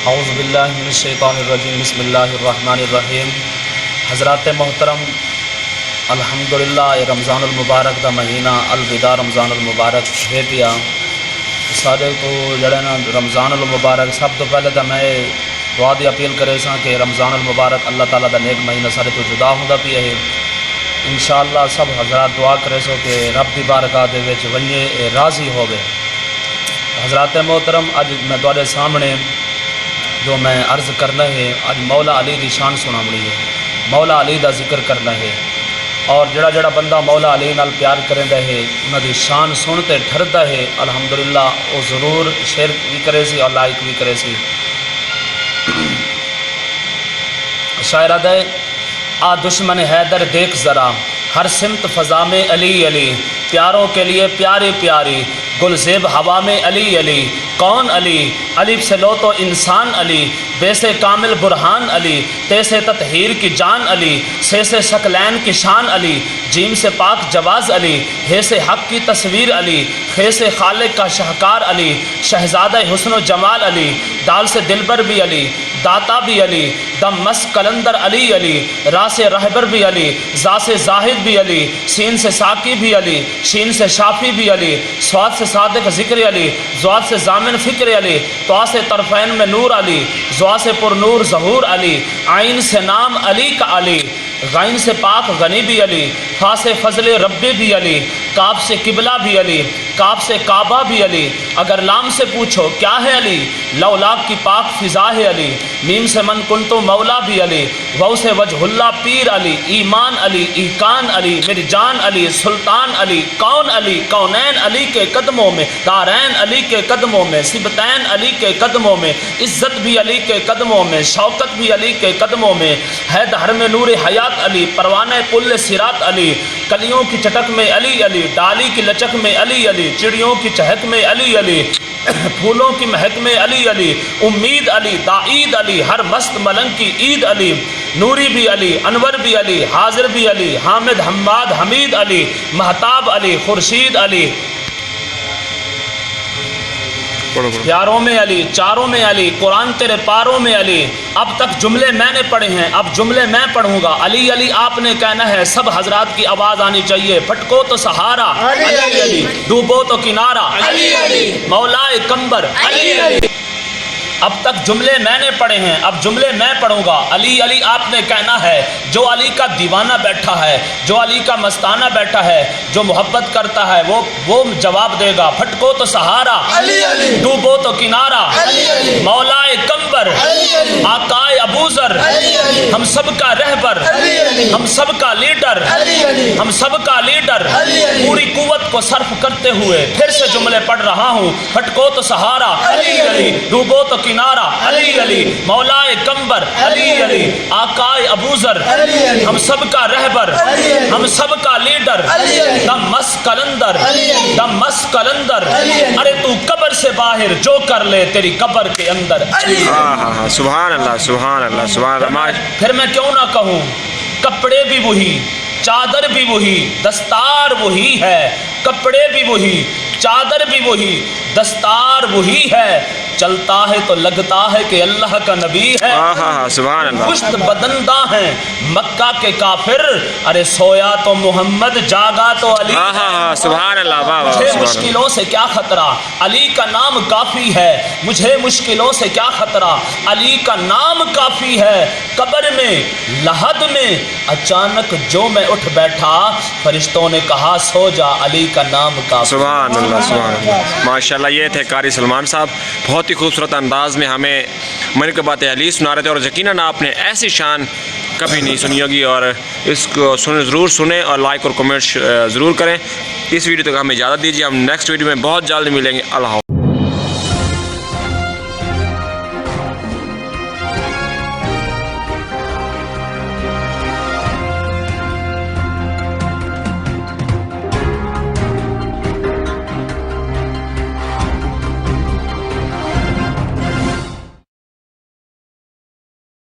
औज़ु बिल्लाहि मिनश शैतानिर रजीम बिस्मिल्लाहिर्रहमानिर्रहीम। हज़रात मोहतरम, अल्हम्दुलिल्लाह ये रमज़ानुल मुबारक दा महीना अलविदा रमज़ानुल मुबारक है पिया सारे को जड़े ना रमज़ानुल मुबारक। सब तो पहले तो मैं दुआ दी अपील करे सा कि रमज़ानुल मुबारक अल्लाह ताला दा नेक महीना सारे तो जुदा होंदा पिया है। इंशाअल्लाह सब हज़रात दुआ करे सो कि रब दी बारगाह दे विच वन्ने राज़ी होवे। हज़रात मोहतरम, अज मैं तुहाडे सामने जो मैं अर्ज़ करना है, अज मौला अली की शान सुनावनी है, मौला अली का जिक्र करना है। और जड़ा जड़ा बंदा मौला अली नाल प्यार करेंदा है, उन्होंने शान सुनते ठरदा है, अल्हम्दुलिल्लाह वो ज़रूर शेर भी करे सी और लाइक भी करे सी। शायर आदा है, आ दुश्मन हैदर देख ज़रा, हर सिमत फ़ज़ा में अली अली, प्यारों के लिए प्यारे प्यारी, गुलज़ेब हवा में अली अली। कौन अली? अलिफ से लो तो इंसान अली, बेसे कामिल बुरहान अली, तैसे ततहीर की जान अली, से शकलैन की शान अली, जीम से पाक जवाज़ अली, हे से हक़ की तस्वीर अली, खे से खालिक का शाहकार अली, शहज़ादा हुस्न जमाल अली, दाल से दिलबर भी अली, दाता भी अली, दम मस कलंदर अली अली, रा से रहबर भी अली, जा से जाहिद भी अली, सीन से साकी भी अली, शीन से शाफी भी अली, स्वाद से सादिक ज़िक्र अली, ज़्वाद से जामिन फ़िक्र अली, त्वा से तरफ़ैन में नूर अली, ज़्वा से पुरनूर ज़हूर अली, आइन से नाम अली का अली, गैन से पाक गनी भी अली, फा से फजल रब्बे भी अली, काफ से किबला भी अली, काफ से काबा भी अली। अगर लाम से पूछो क्या है अली, लौलाक की पाक फ़िज़ा है अली, मीम से मन कुंतो मौला भी अली, वौ से वजहुल्ला पीर अली, ईमान अली, ईकान अली, मेरी जान अली, सुल्तान अली। कौन अली? कौनैन अली के कदमों में, दारैन अली के कदमों में, सिबतैन अली के कदमों में, इज़्ज़त भी अली के कदमों में, शौकत भी अली के कदमों में, है दहर में नूर हयात अली, परवाने पुल सिरात अली, कलियों की चटक में अली अली, डाली की लचक में अली अली, चिड़ियों की चहक में अली अली, फूलों की महक में अली अली, उम्मीद अली, दाईद अली, हर मस्त मलंग की ईद अली, नूरी भी अली, अनवर भी अली, हाजिर भी अली, हामिद हम्माद हमीद अली, महताब अली, खुर्शीद अली, प्यारों में अली, चारों में अली, कुरान तेरे पारों में अली। अब तक जुमले मैंने पढ़े हैं, अब जुमले मैं पढ़ूंगा। अली अली आपने कहना है, सब हजरात की आवाज आनी चाहिए। फटको तो सहारा अली अली, डूबो तो किनारा अली अली, मौलाए कंबर अली अली। अब तक जुमले मैंने पढ़े हैं, अब जुमले मैं पढ़ूंगा। अली अली आपने कहना है, जो अली का दीवाना बैठा है, जो अली का मस्ताना बैठा है, जो मोहब्बत करता है वो जवाब देगा। फटको तो सहारा अली अली, डूबो तो किनारा अली अली, मौलाए कंबर अली अली, आकाए अबूजर अली अली, हम सब का रहबर अली अली, हम सब का लीडर अली अली, हम सब का लीडर अली अली। पूरी कुव्वत को सर्फ करते हुए फिर से जुमले पढ़ रहा हूँ। फटको तो सहारा अली अली, डूबो तो किनारा अली अली, मौलाए कंबर अली अली, आकाए अबूजर अली अली, हम सब का रहबर अली अली, हम सब का लीडर अली अली, दम मस कलंदर अली अली, दम मस कलंदर अली अली। अरे तू कब्र से बाहर जो कर ले तेरी कब्र के अंदर अली। सुभान अल्लाह, सुभान अल्लाह, सुभान अल्लाह। फिर मैं क्यों ना कहूँ, कपड़े भी वही, चादर भी वही, दस्तार वही है, कपड़े भी वही, चादर भी वही, दस्तार वही है, चलता है तो लगता है कि अल्लाह का नबी है। सुभान अल्लाह। पुश्त बदंदा हैं मक्का के काफिर, अरे सोया तो मोहम्मद, जागा तो अली। सुभान अल्लाह। मुझे मुश्किलों से क्या खतरा, अली का नाम काफ़ी है, मुझे मुश्किलों से क्या खतरा, अली का नाम काफ़ी है। कब्र में लहद में अचानक जो मैं उठ बैठा, फरिश्तों ने कहा सो जा, अली का नाम काफ़ी। सुभान अल्लाह, सुभान अल्लाह। माशाल्लाह, ये थे क़ारी सलमान साहब, बहुत ही खूबसूरत अंदाज में हमें मनक़बात अली सुना रहे थे। और यकीनन आपने ऐसी शान कभी नहीं सुनी होगी, और इसको ज़रूर सुने और लाइक और कमेंट ज़रूर करें। इस वीडियो तक हमें इजाज़त दीजिए, हम नेक्स्ट वीडियो में बहुत जल्द मिलेंगे। अल्लाह।